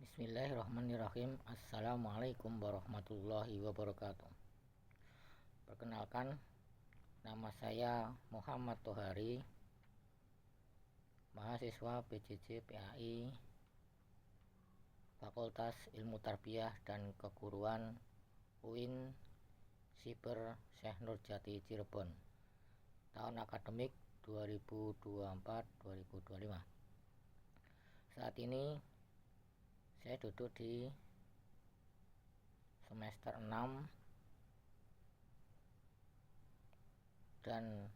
Bismillahirrahmanirrahim. Assalamualaikum warahmatullahi wabarakatuh. Perkenalkan, nama saya Muhammad Tohari, mahasiswa PJJ PAI Fakultas Ilmu Tarbiyah dan Keguruan UIN Siber Syekh Nurjati Cirebon, tahun akademik 2024-2025. Saat ini saya duduk di semester 6 dan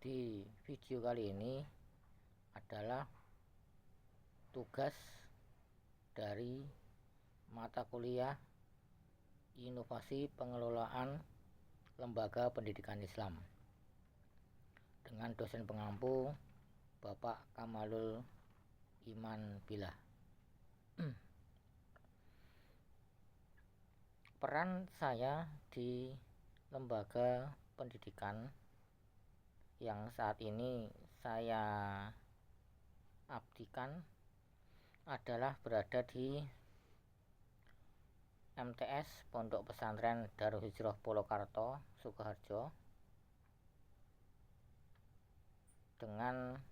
di video kali ini adalah tugas dari mata kuliah Inovasi Pengelolaan Lembaga Pendidikan Islam dengan dosen pengampu Bapak Kamalul Iman Billah. Peran saya di lembaga pendidikan yang saat ini saya abdikan adalah berada di MTS Pondok Pesantren Darul Hijrah Polokarto, Sukoharjo, dengan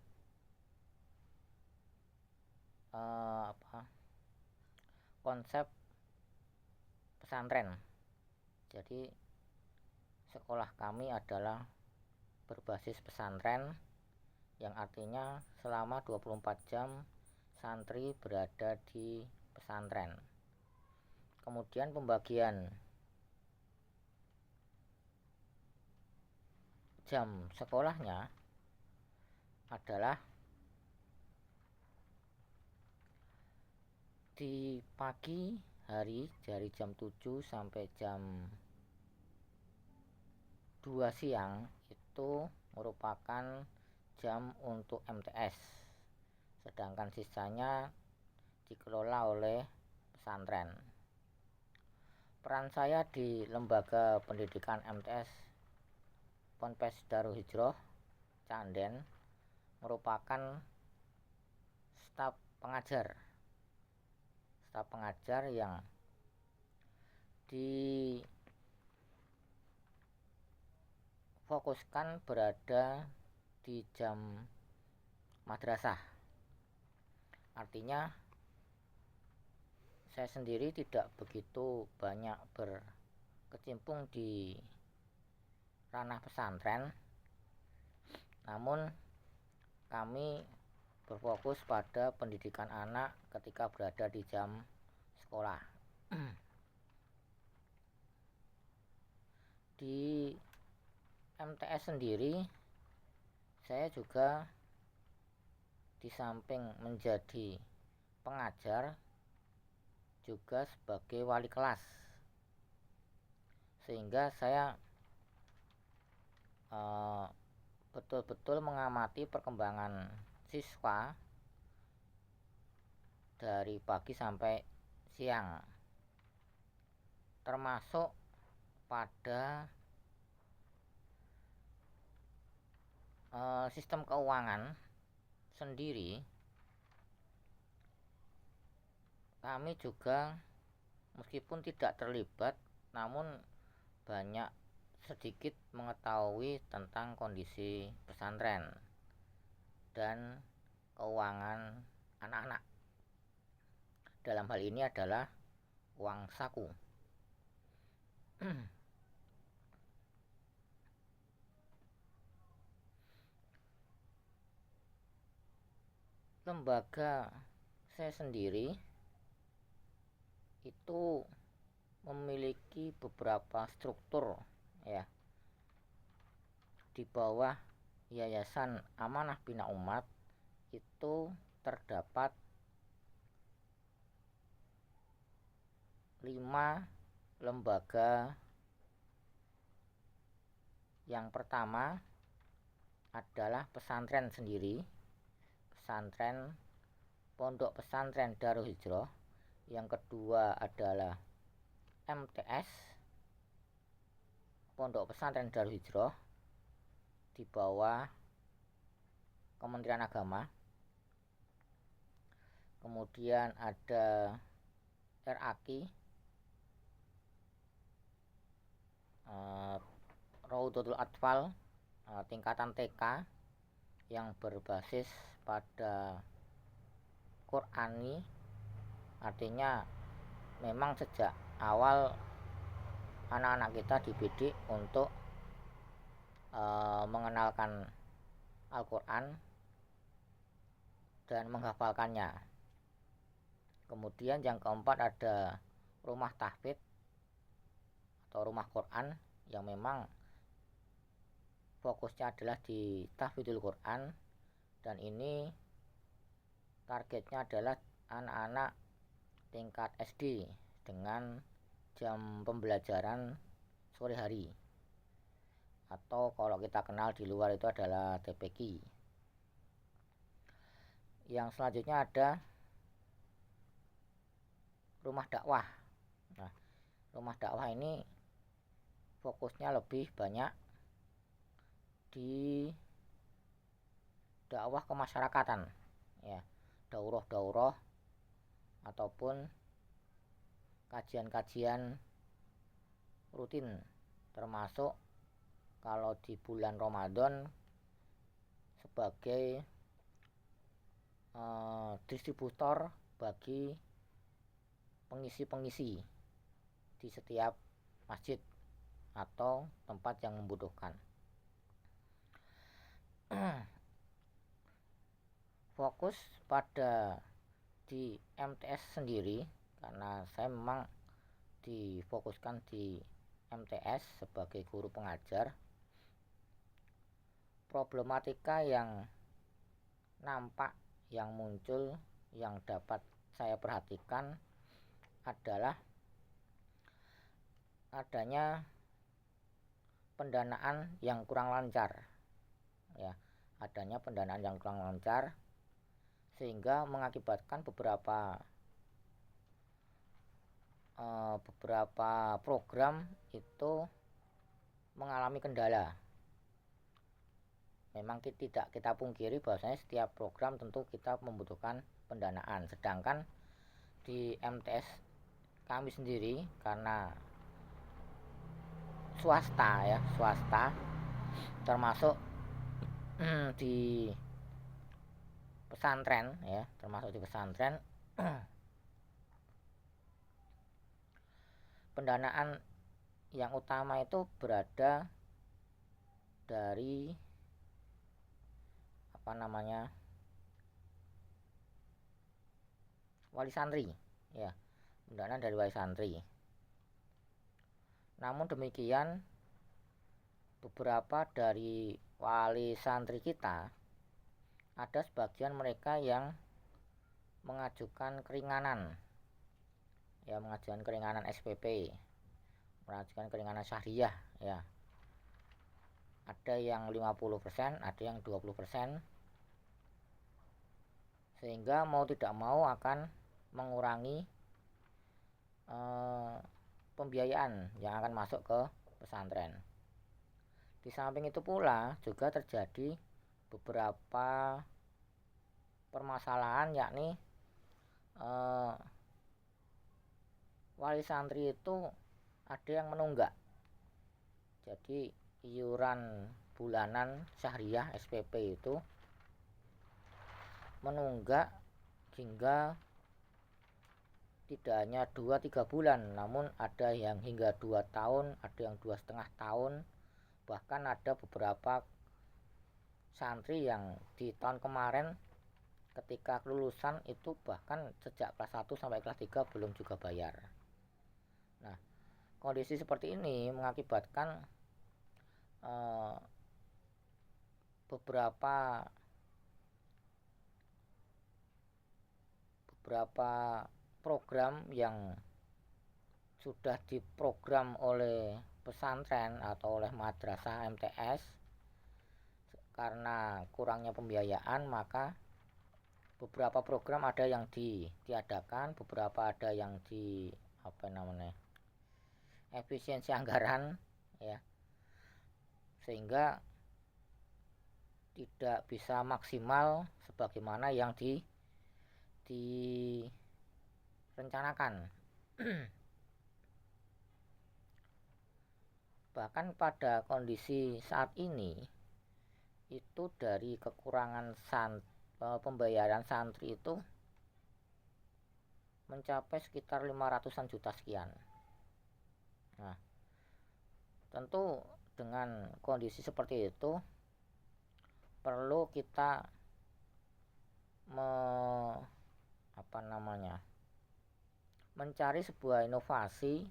konsep pesantren. Jadi sekolah kami adalah berbasis pesantren, yang artinya selama 24 jam santri berada di pesantren. Kemudian pembagian jam sekolahnya adalah di pagi hari dari jam 7 sampai jam 2 siang itu merupakan jam untuk MTS, sedangkan sisanya dikelola oleh pesantren. Peran saya di lembaga pendidikan MTS Ponpes Darul Hijrah Canden merupakan staf pengajar yang difokuskan berada di jam madrasah. Artinya saya sendiri tidak begitu banyak berkecimpung di ranah pesantren, namun kami berfokus pada pendidikan anak ketika berada di jam sekolah. Di MTS sendiri saya juga di samping menjadi pengajar juga sebagai wali kelas, sehingga saya betul-betul mengamati perkembangan siswa dari pagi sampai siang, termasuk pada sistem keuangan sendiri. Kami juga meskipun tidak terlibat, namun banyak sedikit mengetahui tentang kondisi pesantren dan keuangan anak-anak. Dalam hal ini adalah uang saku. Lembaga saya sendiri itu memiliki beberapa struktur, ya. Di bawah Yayasan Amanah Bina Umat itu terdapat 5 lembaga. Yang pertama adalah pesantren sendiri, pesantren Pondok Pesantren Darul Hijrah. Yang kedua adalah MTS Pondok Pesantren Darul Hijrah di bawah Kementerian Agama. kemudian ada RAQ, Raudhatul Atfal, tingkatan TK yang berbasis pada Qur'ani, artinya memang sejak awal anak-anak kita dididik untuk mengenalkan Al-Quran dan menghafalkannya. Kemudian yang keempat ada rumah tahfidz atau rumah Quran yang memang fokusnya adalah di tahfidzul Quran, dan ini targetnya adalah anak-anak tingkat SD dengan jam pembelajaran sore hari, atau kalau kita kenal di luar itu adalah TPQ. Yang selanjutnya ada rumah dakwah. Nah, rumah dakwah ini fokusnya lebih banyak di dakwah kemasyarakatan, ya, daurah-daurah ataupun kajian-kajian rutin, termasuk kalau di bulan Ramadan sebagai distributor bagi pengisi-pengisi di setiap masjid atau tempat yang membutuhkan. Fokus pada di MTS sendiri, karena saya memang difokuskan di MTS sebagai guru pengajar. Problematika yang nampak, yang muncul, yang dapat saya perhatikan adalah adanya pendanaan yang kurang lancar, ya, adanya pendanaan yang kurang lancar sehingga mengakibatkan beberapa program itu mengalami kendala. Memang tidak kita pungkiri bahwasanya setiap program tentu kita membutuhkan pendanaan, sedangkan di MTS kami sendiri karena swasta, termasuk di pesantren, ya, termasuk di pesantren, pendanaan yang utama itu berada dari wali santri, ya, pendanaan dari wali santri. Namun demikian, beberapa dari wali santri kita ada sebagian mereka yang mengajukan keringanan, ya, mengajukan keringanan SPP, mengajukan keringanan syariah, ya. Ada yang 50%, ada yang 20%, sehingga mau tidak mau akan mengurangi pembiayaan yang akan masuk ke pesantren. Di samping itu pula juga terjadi beberapa permasalahan, yakni wali santri itu ada yang menunggak. Jadi iuran bulanan syariah SPP itu menunggak hingga tidak hanya 2-3 bulan, namun ada yang hingga 2 tahun, ada yang 2,5 tahun. Bahkan ada beberapa santri yang di tahun kemarin ketika kelulusan itu bahkan sejak kelas 1 sampai kelas 3 belum juga bayar. Nah, kondisi seperti ini mengakibatkan beberapa program yang sudah diprogram oleh pesantren atau oleh madrasah MTS, karena kurangnya pembiayaan maka beberapa program ada yang ditiadakan, beberapa ada yang efisiensi anggaran, ya, sehingga tidak bisa maksimal sebagaimana yang direncanakan. Bahkan pada kondisi saat ini itu dari kekurangan pembayaran santri itu mencapai sekitar 500-an juta sekian. Nah, tentu dengan kondisi seperti itu perlu kita mencari sebuah inovasi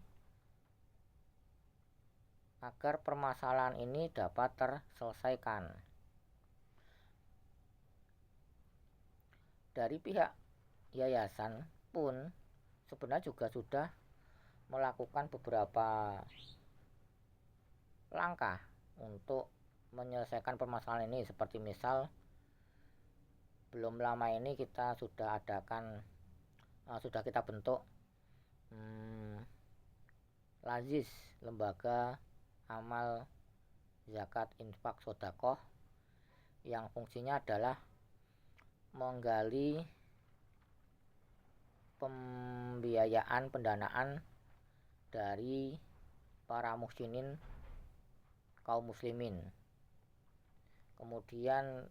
agar permasalahan ini dapat terselesaikan. Dari pihak yayasan pun sebenarnya juga sudah melakukan beberapa langkah untuk menyelesaikan permasalahan ini, seperti misal belum lama ini kita sudah kita bentuk Lazis, lembaga amal zakat infak sodakoh, yang fungsinya adalah menggali pembiayaan pendanaan dari para muhsinin kaum muslimin. Kemudian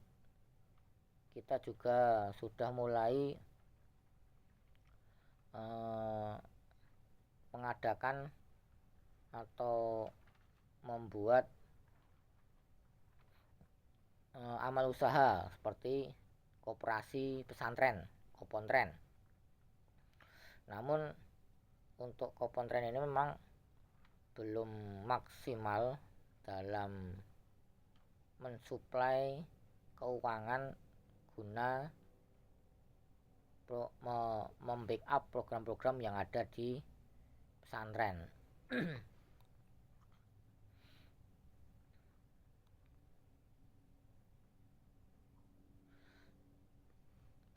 kita juga sudah mulai mengadakan atau membuat amal usaha seperti koperasi pesantren, kopontren. Namun untuk kopontren ini memang belum maksimal dalam mensuplai keuangan guna membackup program-program yang ada di pesantren.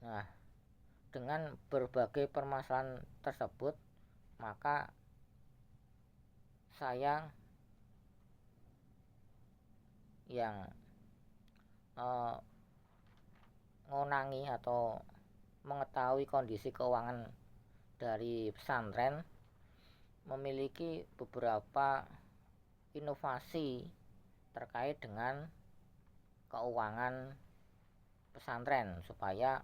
Nah, dengan berbagai permasalahan tersebut, maka saya yang ngonangi atau mengetahui kondisi keuangan dari pesantren memiliki beberapa inovasi terkait dengan keuangan pesantren supaya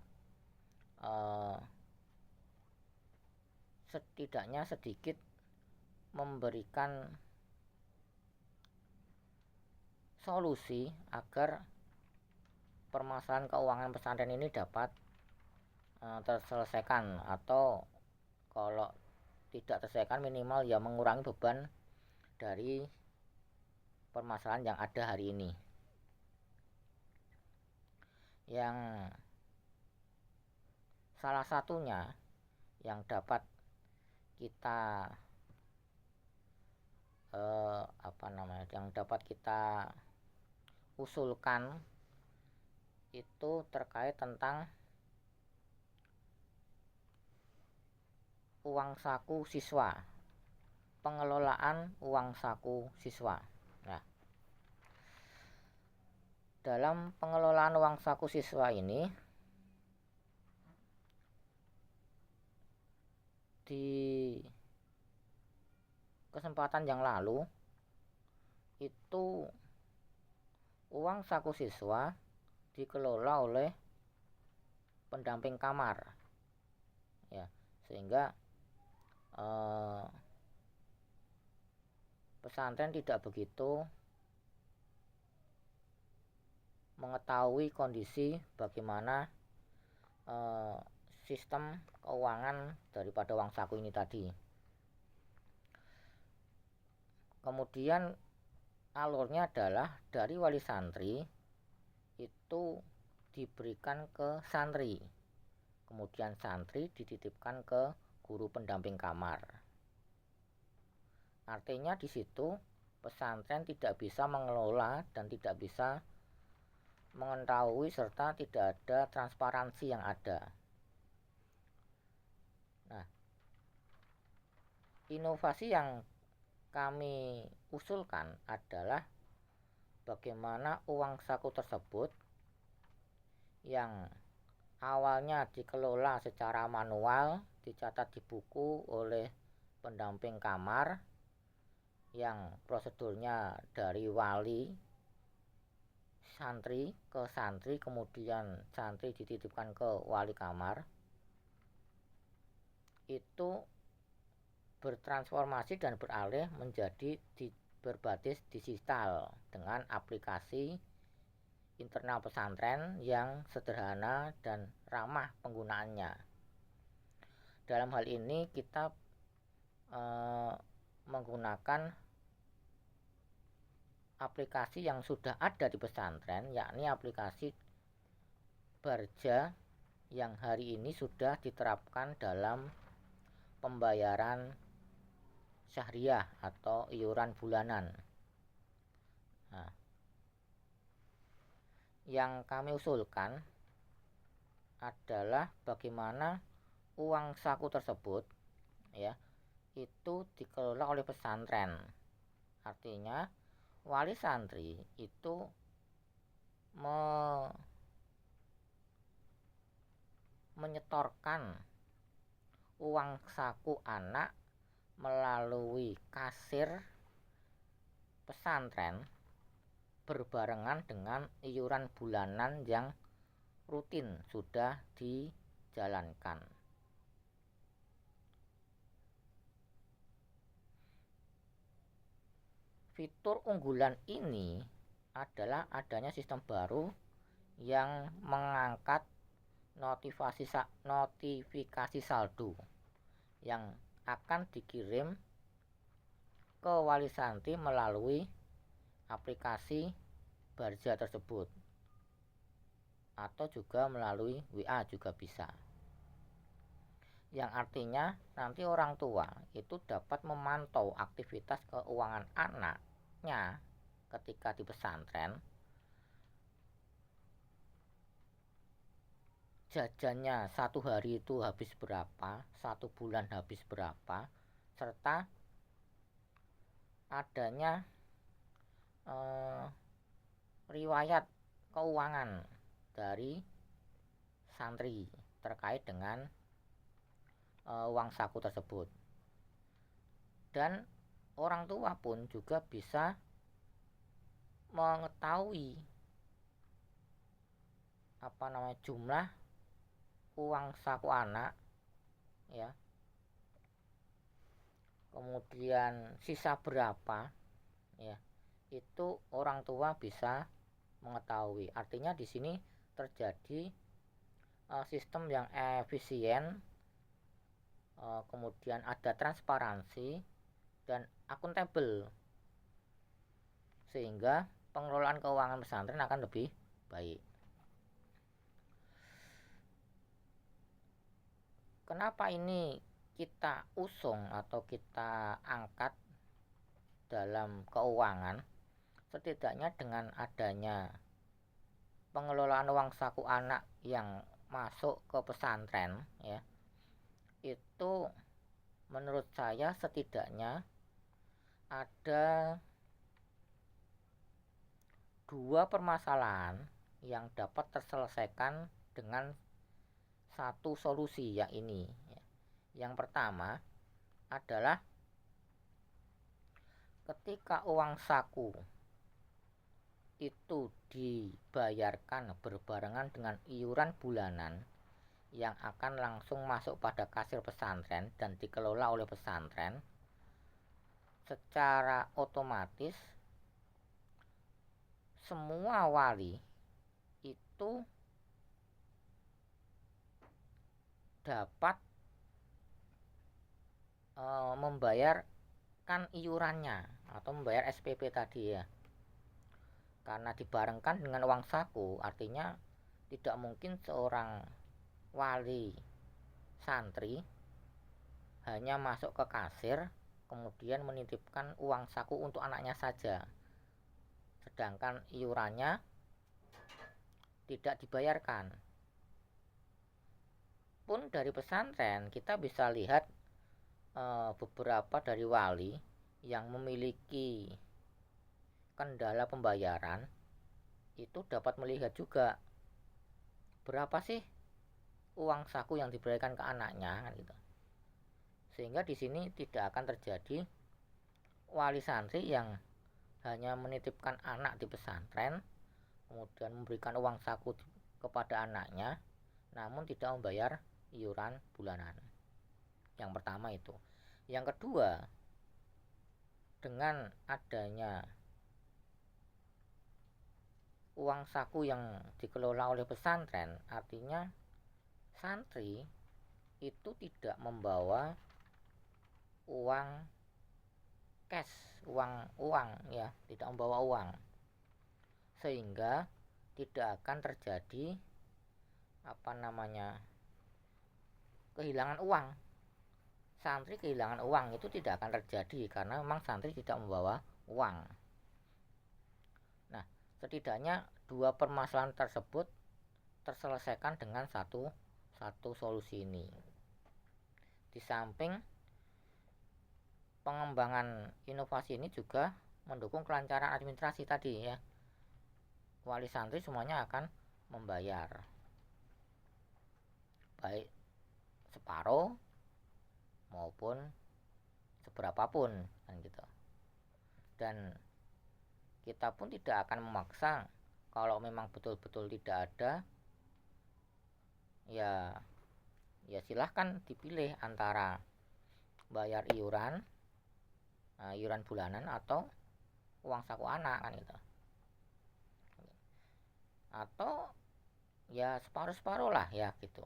setidaknya sedikit memberikan solusi agar permasalahan keuangan pesantren ini dapat terselesaikan, atau kalau tidak terselesaikan minimal ya mengurangi beban dari permasalahan yang ada hari ini. Yang salah satunya yang dapat kita usulkan itu terkait tentang uang saku siswa, pengelolaan uang saku siswa. Nah, dalam pengelolaan uang saku siswa ini di kesempatan yang lalu itu uang saku siswa dikelola oleh pendamping kamar, ya, sehingga pesantren tidak begitu mengetahui kondisi bagaimana sistem keuangan daripada uang saku ini tadi. Kemudian alurnya adalah dari wali santri itu diberikan ke santri, kemudian santri dititipkan ke guru pendamping kamar. Artinya di situ pesantren tidak bisa mengelola dan tidak bisa mengetahui serta tidak ada transparansi yang ada. Nah, inovasi yang kami usulkan adalah bagaimana uang saku tersebut yang awalnya dikelola secara manual, dicatat di buku oleh pendamping kamar yang prosedurnya dari wali santri ke santri, kemudian santri dititipkan ke wali kamar, itu bertransformasi dan beralih menjadi berbasis digital dengan aplikasi internal pesantren yang sederhana dan ramah penggunaannya. Dalam hal ini kita menggunakan aplikasi yang sudah ada di pesantren, yakni aplikasi Barja yang hari ini sudah diterapkan dalam pembayaran syahriah atau iuran bulanan. Nah, yang kami usulkan adalah bagaimana uang saku tersebut ya itu dikelola oleh pesantren. Artinya wali santri itu menyetorkan uang saku anak melalui kasir pesantren berbarengan dengan iuran bulanan yang rutin sudah dijalankan. Fitur unggulan ini adalah adanya sistem baru yang mengangkat notifikasi saldo yang akan dikirim ke wali santri melalui aplikasi Barja tersebut, atau juga melalui WA juga bisa. Yang artinya nanti orang tua itu dapat memantau aktivitas keuangan anaknya ketika di pesantren, jajannya satu hari itu habis berapa, satu bulan habis berapa, serta adanya riwayat keuangan dari santri terkait dengan uang saku tersebut. Dan orang tua pun juga bisa mengetahui jumlah uang saku anak ya, kemudian sisa berapa ya, itu orang tua bisa mengetahui. Artinya di sini terjadi sistem yang efisien, kemudian ada transparansi dan akuntabel, sehingga pengelolaan keuangan pesantren akan lebih baik. Kenapa ini kita usung atau kita angkat dalam keuangan? Setidaknya dengan adanya pengelolaan uang saku anak yang masuk ke pesantren ya, itu menurut saya setidaknya ada dua permasalahan yang dapat terselesaikan dengan satu solusi yang ini ya. Yang pertama adalah ketika uang saku itu dibayarkan berbarengan dengan iuran bulanan yang akan langsung masuk pada kasir pesantren dan dikelola oleh pesantren, secara otomatis semua wali itu dapat membayarkan iurannya atau membayar SPP tadi ya. Karena dibarengkan dengan uang saku, artinya tidak mungkin seorang wali santri hanya masuk ke kasir kemudian menitipkan uang saku untuk anaknya saja, sedangkan iurannya tidak dibayarkan. Pun dari pesantren kita bisa lihat beberapa dari wali yang memiliki kendala pembayaran itu dapat melihat juga berapa sih uang saku yang diberikan ke anaknya kan gitu. Sehingga di sini tidak akan terjadi wali santri yang hanya menitipkan anak di pesantren, kemudian memberikan uang saku kepada anaknya, namun tidak membayar iuran bulanan. Yang pertama itu. Yang kedua, dengan adanya uang saku yang dikelola oleh pesantren, artinya santri itu tidak membawa uang cash, uang ya, tidak membawa uang, sehingga tidak akan terjadi kehilangan uang. Santri kehilangan uang itu tidak akan terjadi karena memang santri tidak membawa uang. Nah, setidaknya dua permasalahan tersebut terselesaikan dengan satu solusi ini. Di samping pengembangan inovasi ini juga mendukung kelancaran administrasi tadi ya. Wali santri semuanya akan membayar baik separuh maupun seberapapun kan gitu. Dan kita pun tidak akan memaksa. Kalau memang betul-betul tidak ada, ya silahkan dipilih antara bayar iuran bulanan atau uang saku anak kan gitu. Atau ya separuh-separuh lah ya gitu.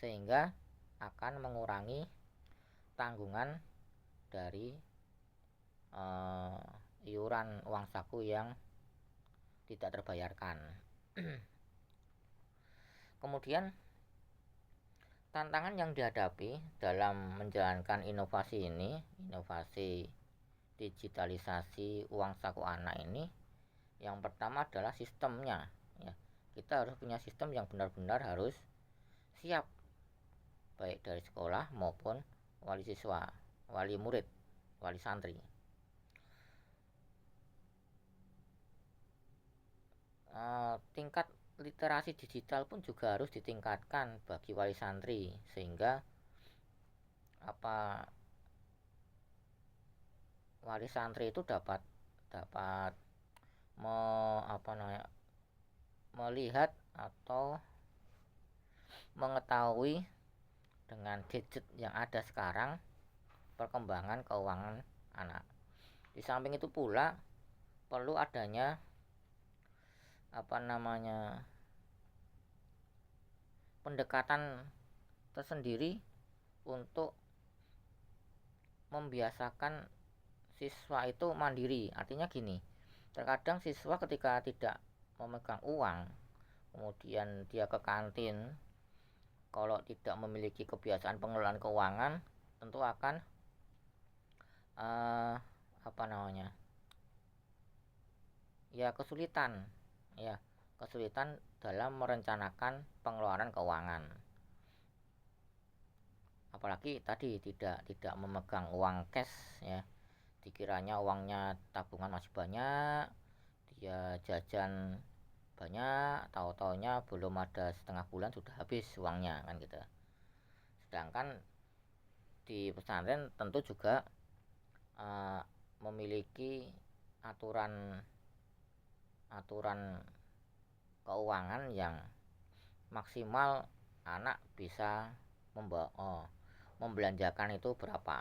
Sehingga akan mengurangi tanggungan dari iuran uang saku yang tidak terbayarkan. Kemudian tantangan yang dihadapi dalam menjalankan inovasi digitalisasi uang saku anak ini, yang pertama adalah sistemnya ya. Kita harus punya sistem yang benar-benar harus siap, baik dari sekolah maupun wali siswa, wali murid, wali santri. Tingkat literasi digital pun juga harus ditingkatkan bagi wali santri, sehingga wali santri itu dapat melihat atau mengetahui dengan gadget yang ada sekarang perkembangan keuangan anak. Di samping itu pula perlu adanya pendekatan tersendiri untuk membiasakan siswa itu mandiri. Artinya gini, terkadang siswa ketika tidak memegang uang, kemudian dia ke kantin, kalau tidak memiliki kebiasaan pengelolaan keuangan, tentu akan kesulitan dalam merencanakan pengeluaran keuangan. Apalagi tadi tidak memegang uang cash ya. Dikiranya uangnya tabungan masih banyak, dia jajan banyak, tahu-taunya belum ada setengah bulan sudah habis uangnya kan gitu. Sedangkan di pesantren tentu juga memiliki aturan keuangan yang maksimal anak bisa membelanjakan itu berapa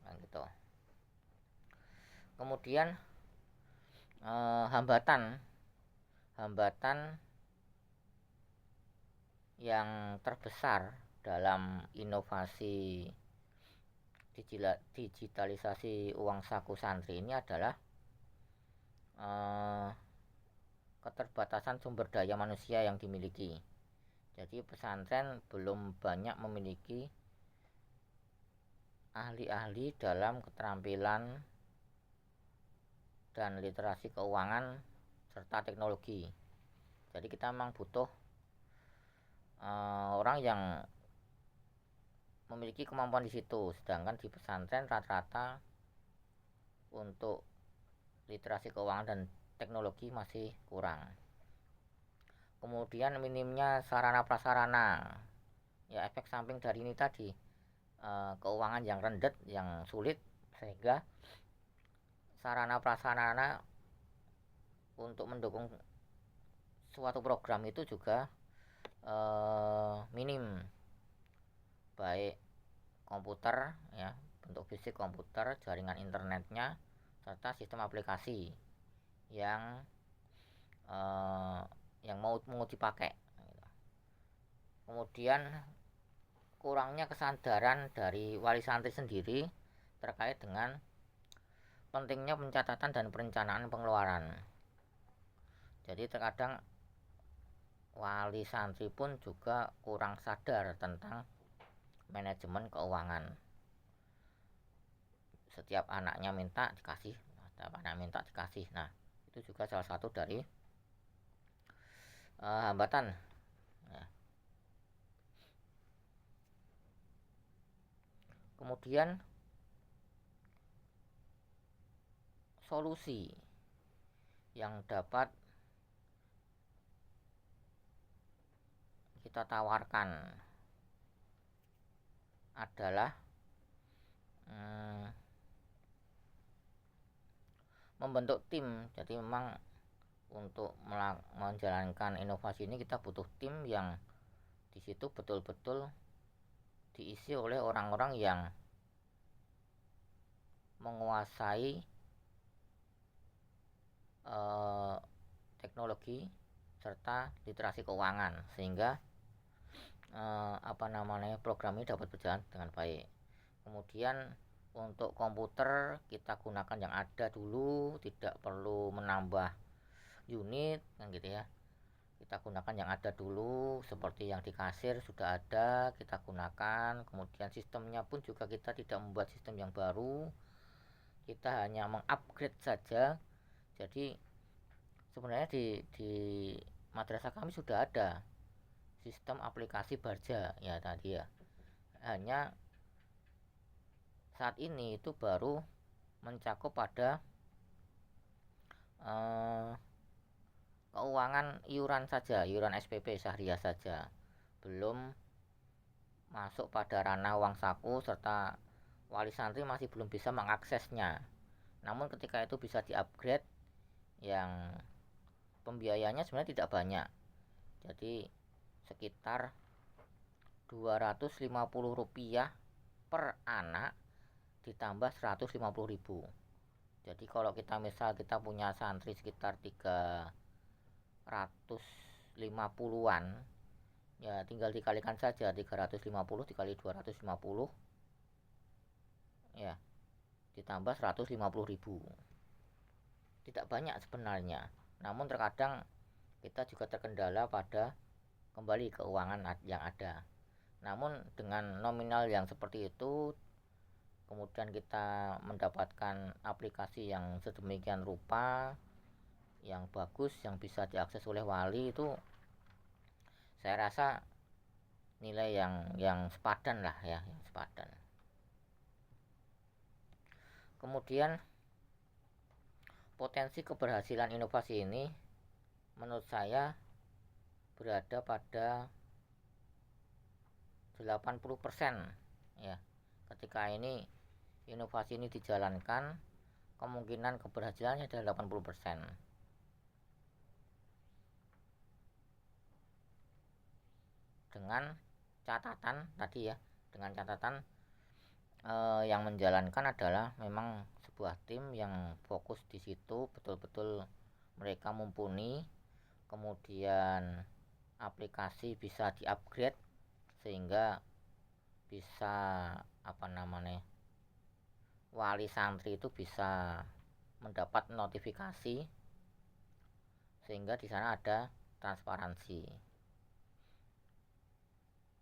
kan gitu. Kemudian hambatan yang terbesar dalam inovasi digitalisasi uang saku santri ini adalah keterbatasan sumber daya manusia yang dimiliki. Jadi pesantren belum banyak memiliki ahli-ahli dalam keterampilan dan literasi keuangan serta teknologi. Jadi kita memang butuh orang yang memiliki kemampuan di situ. Sedangkan di pesantren rata-rata untuk literasi keuangan dan teknologi masih kurang. Kemudian minimnya sarana prasarana, ya efek samping dari ini tadi, keuangan yang rendet, yang sulit, sehingga sarana prasarana untuk mendukung suatu program itu juga minim, baik komputer, ya bentuk fisik komputer, jaringan internetnya, serta sistem aplikasi yang mau dipakai. Kemudian kurangnya kesadaran dari wali santri sendiri terkait dengan pentingnya pencatatan dan perencanaan pengeluaran. Jadi terkadang wali santri pun juga kurang sadar tentang manajemen keuangan. Setiap anaknya minta dikasih, Nah, itu juga salah satu dari hambatan. Ya. Kemudian solusi yang dapat kita tawarkan adalah membentuk tim. Jadi memang untuk menjalankan inovasi ini kita butuh tim yang di situ betul-betul diisi oleh orang-orang yang menguasai teknologi serta literasi keuangan, sehingga program ini dapat berjalan dengan baik. Kemudian untuk komputer kita gunakan yang ada dulu, tidak perlu menambah unit kan gitu ya. Kita gunakan yang ada dulu, seperti yang di kasir sudah ada, kita gunakan. Kemudian sistemnya pun juga kita tidak membuat sistem yang baru, kita hanya mengupgrade saja. Jadi sebenarnya di madrasah kami sudah ada sistem aplikasi Barja ya tadi ya. Hanya saat ini itu baru mencakup pada keuangan iuran saja, iuran SPP Syahriah saja, belum masuk pada ranah uang saku, serta wali santri masih belum bisa mengaksesnya. Namun ketika itu bisa di-upgrade, yang pembiayanya sebenarnya tidak banyak, jadi sekitar Rp250 per anak ditambah 150.000. Jadi kalau kita punya santri sekitar 350-an, ya tinggal dikalikan saja 350 dikali 250, ya ditambah 150.000. Tidak banyak sebenarnya, namun terkadang kita juga terkendala pada kembali keuangan yang ada. Namun dengan nominal yang seperti itu, kemudian kita mendapatkan aplikasi yang sedemikian rupa, yang bagus, yang bisa diakses oleh wali, itu saya rasa nilai yang sepadan lah ya, yang sepadan. Kemudian potensi keberhasilan inovasi ini menurut saya berada pada 80% ya. Ketika inovasi ini dijalankan, kemungkinan keberhasilannya adalah 80%. Dengan catatan tadi ya, yang menjalankan adalah memang sebuah tim yang fokus di situ, betul-betul mereka mumpuni. Kemudian aplikasi bisa di-upgrade sehingga bisa wali santri itu bisa mendapat notifikasi, sehingga di sana ada transparansi.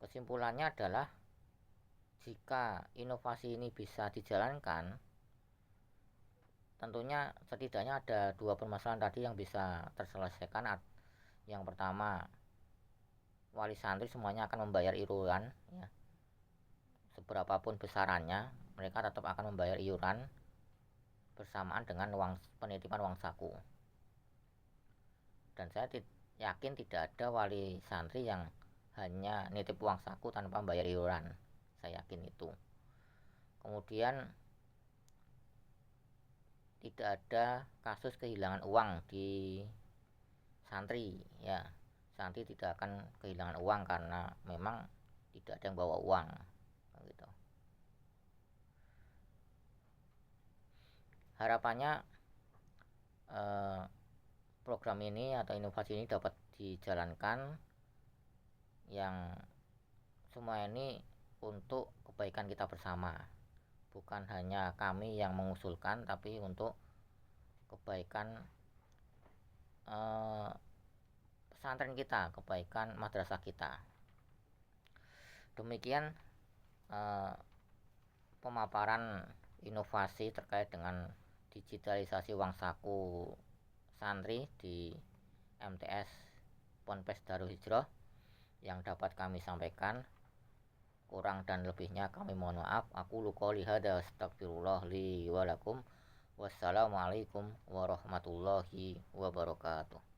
Kesimpulannya adalah jika inovasi ini bisa dijalankan, tentunya setidaknya ada dua permasalahan tadi yang bisa terselesaikan. Yang pertama, wali santri semuanya akan membayar iuran ya. Seberapapun besarannya, mereka tetap akan membayar iuran bersamaan dengan penitipan uang saku. Dan saya yakin tidak ada wali santri yang hanya nitip uang saku tanpa bayar iuran. Saya yakin itu. Kemudian tidak ada kasus kehilangan uang di santri, ya. Santri tidak akan kehilangan uang karena memang tidak ada yang bawa uang gitu. Harapannya program ini atau inovasi ini dapat dijalankan, yang semua ini untuk kebaikan kita bersama, bukan hanya kami yang mengusulkan, tapi untuk kebaikan pesantren kita, kebaikan madrasah kita. Demikian pemaparan inovasi terkait dengan digitalisasi uang saku santri di MTS Ponpes Darul Hijrah yang dapat kami sampaikan. Kurang dan lebihnya kami mohon maaf. Aku qouli hadza astagfirullah li wa lakum. Wassalamualaikum warahmatullahi wabarakatuh.